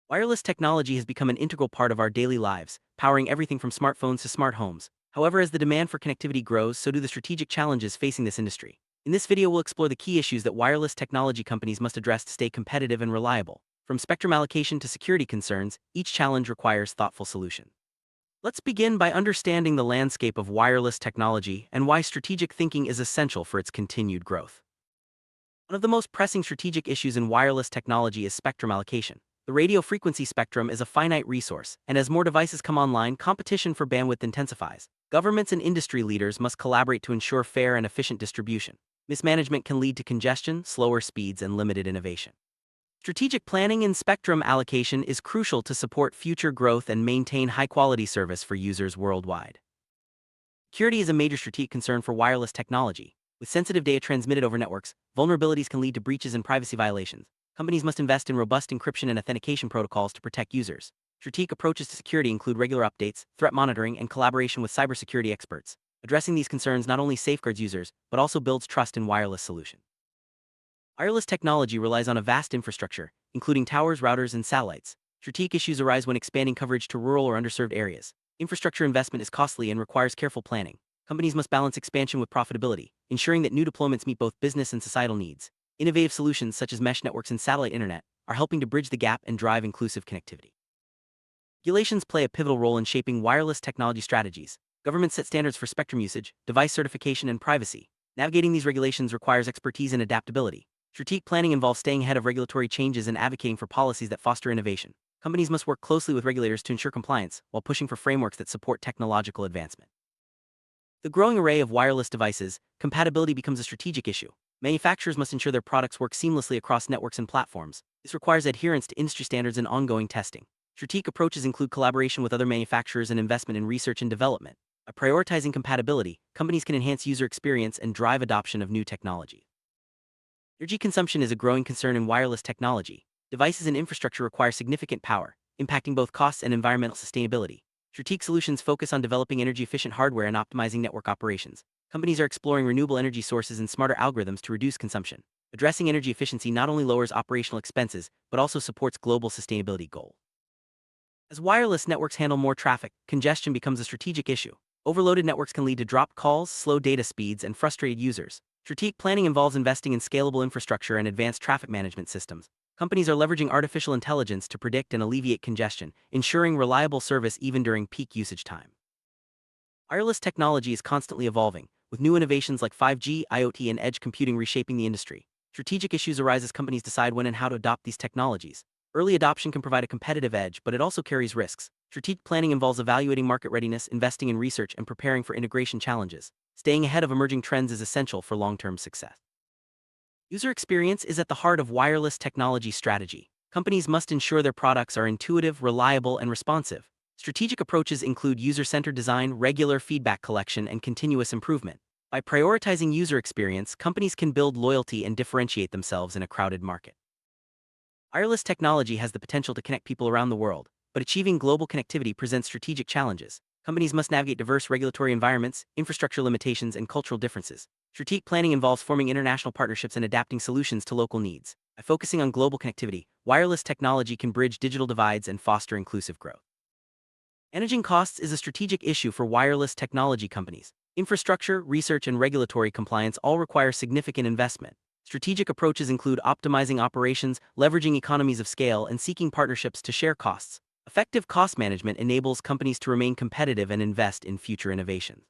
Wireless technology has become an integral part of our daily lives, powering everything from smartphones to smart homes. However, as the demand for connectivity grows, so do the strategic challenges facing this industry. In this video, we'll explore the key issues that wireless technology companies must address to stay competitive and reliable. From spectrum allocation to security concerns, each challenge requires thoughtful solution. Let's begin by understanding the landscape of wireless technology and why strategic thinking is essential for its continued growth. One of the most pressing strategic issues in wireless technology is spectrum allocation. The radio frequency spectrum is a finite resource, and as more devices come online, competition for bandwidth intensifies. Governments and industry leaders must collaborate to ensure fair and efficient distribution. Mismanagement can lead to congestion, slower speeds, and limited innovation. Strategic planning and spectrum allocation is crucial to support future growth and maintain high-quality service for users worldwide. Security is a major strategic concern for wireless technology. With sensitive data transmitted over networks, vulnerabilities can lead to breaches and privacy violations. Companies must invest in robust encryption and authentication protocols to protect users. Strategic approaches to security include regular updates, threat monitoring, and collaboration with cybersecurity experts. Addressing these concerns not only safeguards users, but also builds trust in wireless solutions. Wireless technology relies on a vast infrastructure, including towers, routers, and satellites. Strategic issues arise when expanding coverage to rural or underserved areas. Infrastructure investment is costly and requires careful planning. Companies must balance expansion with profitability, ensuring that new deployments meet both business and societal needs. Innovative solutions such as mesh networks and satellite internet are helping to bridge the gap and drive inclusive connectivity. Regulations play a pivotal role in shaping wireless technology strategies. Governments set standards for spectrum usage, device certification, and privacy. Navigating these regulations requires expertise and adaptability. Strategic planning involves staying ahead of regulatory changes and advocating for policies that foster innovation. Companies must work closely with regulators to ensure compliance, while pushing for frameworks that support technological advancement. The growing array of wireless devices, compatibility becomes a strategic issue. Manufacturers must ensure their products work seamlessly across networks and platforms. This requires adherence to industry standards and ongoing testing. Strategic approaches include collaboration with other manufacturers and investment in research and development. By prioritizing compatibility, companies can enhance user experience and drive adoption of new technology. Energy consumption is a growing concern in wireless technology. Devices and infrastructure require significant power, impacting both costs and environmental sustainability. Strategic solutions focus on developing energy-efficient hardware and optimizing network operations. Companies are exploring renewable energy sources and smarter algorithms to reduce consumption. Addressing energy efficiency not only lowers operational expenses, but also supports global sustainability goals. As wireless networks handle more traffic, congestion becomes a strategic issue. Overloaded networks can lead to dropped calls, slow data speeds, and frustrated users. Strategic planning involves investing in scalable infrastructure and advanced traffic management systems. Companies are leveraging artificial intelligence to predict and alleviate congestion, ensuring reliable service even during peak usage time. Wireless technology is constantly evolving, with new innovations like 5G, IoT, and edge computing reshaping the industry. Strategic issues arise as companies decide when and how to adopt these technologies. Early adoption can provide a competitive edge, but it also carries risks. Strategic planning involves evaluating market readiness, investing in research, and preparing for integration challenges. Staying ahead of emerging trends is essential for long-term success. User experience is at the heart of wireless technology strategy. Companies must ensure their products are intuitive, reliable, and responsive. Strategic approaches include user-centered design, regular feedback collection, and continuous improvement. By prioritizing user experience, companies can build loyalty and differentiate themselves in a crowded market. Wireless technology has the potential to connect people around the world, but achieving global connectivity presents strategic challenges. Companies must navigate diverse regulatory environments, infrastructure limitations, and cultural differences. Strategic planning involves forming international partnerships and adapting solutions to local needs. By focusing on global connectivity, wireless technology can bridge digital divides and foster inclusive growth. Managing costs is a strategic issue for wireless technology companies. Infrastructure, research, and regulatory compliance all require significant investment. Strategic approaches include optimizing operations, leveraging economies of scale, and seeking partnerships to share costs. Effective cost management enables companies to remain competitive and invest in future innovations.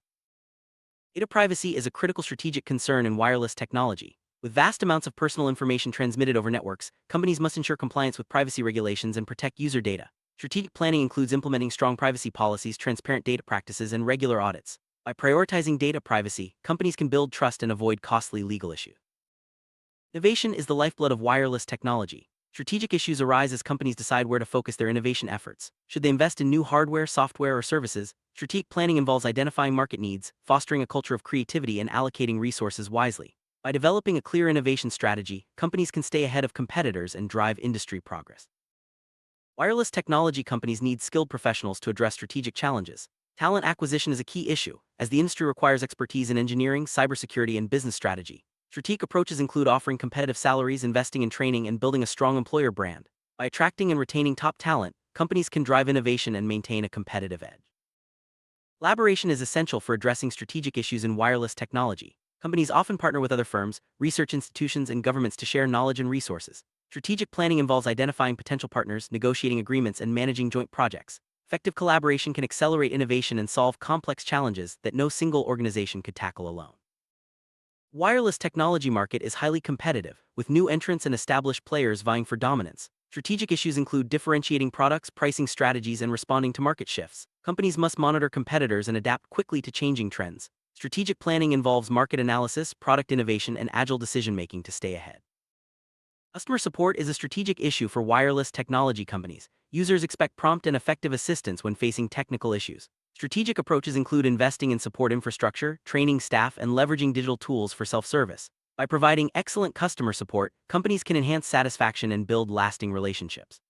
Data privacy is a critical strategic concern in wireless technology. With vast amounts of personal information transmitted over networks, companies must ensure compliance with privacy regulations and protect user data. Strategic planning includes implementing strong privacy policies, transparent data practices, and regular audits. By prioritizing data privacy, companies can build trust and avoid costly legal issues. Innovation is the lifeblood of wireless technology. Strategic issues arise as companies decide where to focus their innovation efforts. Should they invest in new hardware, software, or services? Strategic planning involves identifying market needs, fostering a culture of creativity, and allocating resources wisely. By developing a clear innovation strategy, companies can stay ahead of competitors and drive industry progress. Wireless technology companies need skilled professionals to address strategic challenges. Talent acquisition is a key issue, as the industry requires expertise in engineering, cybersecurity, and business strategy. Strategic approaches include offering competitive salaries, investing in training, and building a strong employer brand. By attracting and retaining top talent, companies can drive innovation and maintain a competitive edge. Collaboration is essential for addressing strategic issues in wireless technology. Companies often partner with other firms, research institutions, and governments to share knowledge and resources. Strategic planning involves identifying potential partners, negotiating agreements, and managing joint projects. Effective collaboration can accelerate innovation and solve complex challenges that no single organization could tackle alone. Wireless technology market is highly competitive, with new entrants and established players vying for dominance. Strategic issues include differentiating products, pricing strategies, and responding to market shifts. Companies must monitor competitors and adapt quickly to changing trends. Strategic planning involves market analysis, product innovation, and agile decision-making to stay ahead. Customer support is a strategic issue for wireless technology companies. Users expect prompt and effective assistance when facing technical issues. Strategic approaches include investing in support infrastructure, training staff, and leveraging digital tools for self-service. By providing excellent customer support, companies can enhance satisfaction and build lasting relationships.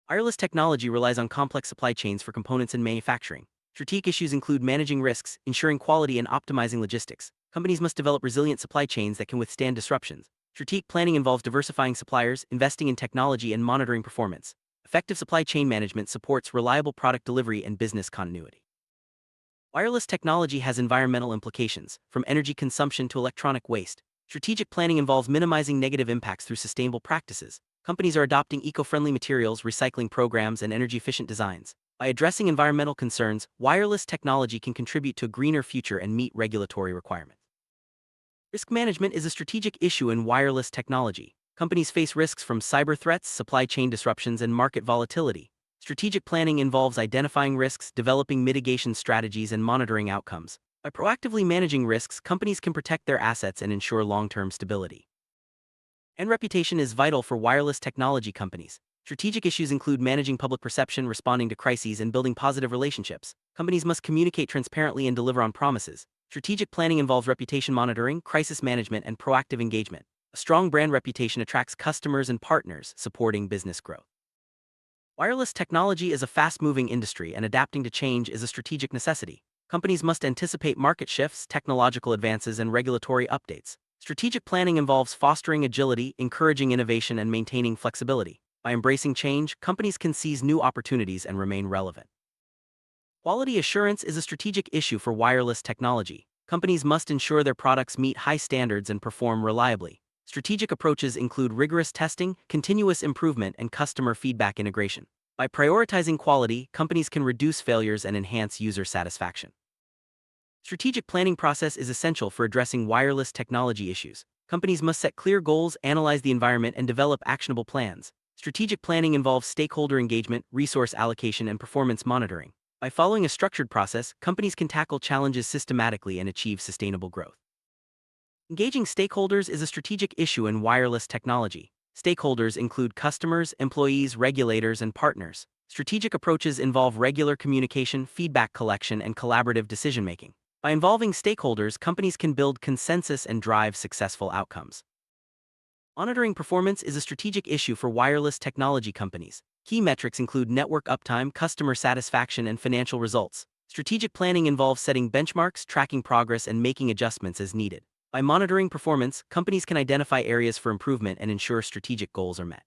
Wireless technology relies on complex supply chains for components and manufacturing. Strategic issues include managing risks, ensuring quality, and optimizing logistics. Companies must develop resilient supply chains that can withstand disruptions. Strategic planning involves diversifying suppliers, investing in technology, and monitoring performance. Effective supply chain management supports reliable product delivery and business continuity. Wireless technology has environmental implications, from energy consumption to electronic waste. Strategic planning involves minimizing negative impacts through sustainable practices. Companies are adopting eco-friendly materials, recycling programs, and energy-efficient designs. By addressing environmental concerns, wireless technology can contribute to a greener future and meet regulatory requirements. Risk management is a strategic issue in wireless technology. Companies face risks from cyber threats, supply chain disruptions, and market volatility. Strategic planning involves identifying risks, developing mitigation strategies, and monitoring outcomes. By proactively managing risks, companies can protect their assets and ensure long-term stability. And reputation is vital for wireless technology companies. Strategic issues include managing public perception, responding to crises, and building positive relationships. Companies must communicate transparently and deliver on promises. Strategic planning involves reputation monitoring, crisis management, and proactive engagement. A strong brand reputation attracts customers and partners, supporting business growth. Wireless technology is a fast-moving industry, and adapting to change is a strategic necessity. Companies must anticipate market shifts, technological advances, and regulatory updates. Strategic planning involves fostering agility, encouraging innovation, and maintaining flexibility. By embracing change, companies can seize new opportunities and remain relevant. Quality assurance is a strategic issue for wireless technology. Companies must ensure their products meet high standards and perform reliably. Strategic approaches include rigorous testing, continuous improvement, and customer feedback integration. By prioritizing quality, companies can reduce failures and enhance user satisfaction. Strategic planning process is essential for addressing wireless technology issues. Companies must set clear goals, analyze the environment, and develop actionable plans. Strategic planning involves stakeholder engagement, resource allocation, and performance monitoring. By following a structured process, companies can tackle challenges systematically and achieve sustainable growth. Engaging stakeholders is a strategic issue in wireless technology. Stakeholders include customers, employees, regulators, and partners. Strategic approaches involve regular communication, feedback collection, and collaborative decision-making. By involving stakeholders, companies can build consensus and drive successful outcomes. Monitoring performance is a strategic issue for wireless technology companies. Key metrics include network uptime, customer satisfaction, and financial results. Strategic planning involves setting benchmarks, tracking progress, and making adjustments as needed. By monitoring performance, companies can identify areas for improvement and ensure strategic goals are met.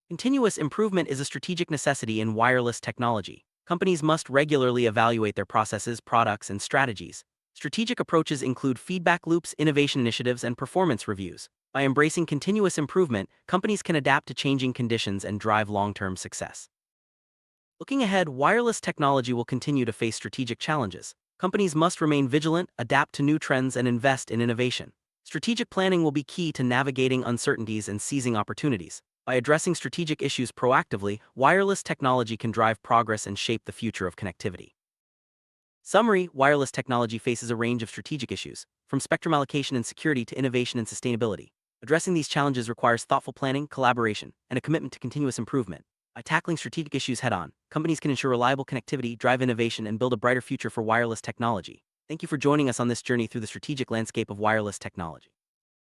Continuous improvement is a strategic necessity in wireless technology. Companies must regularly evaluate their processes, products, and strategies. Strategic approaches include feedback loops, innovation initiatives, and performance reviews. By embracing continuous improvement, companies can adapt to changing conditions and drive long-term success. Looking ahead, wireless technology will continue to face strategic challenges. Companies must remain vigilant, adapt to new trends, and invest in innovation. Strategic planning will be key to navigating uncertainties and seizing opportunities. By addressing strategic issues proactively, wireless technology can drive progress and shape the future of connectivity. Summary: wireless technology faces a range of strategic issues, from spectrum allocation and security to innovation and sustainability. Addressing these challenges requires thoughtful planning, collaboration, and a commitment to continuous improvement. By tackling strategic issues head-on, companies can ensure reliable connectivity, drive innovation, and build a brighter future for wireless technology. Thank you for joining us on this journey through the strategic landscape of wireless technology.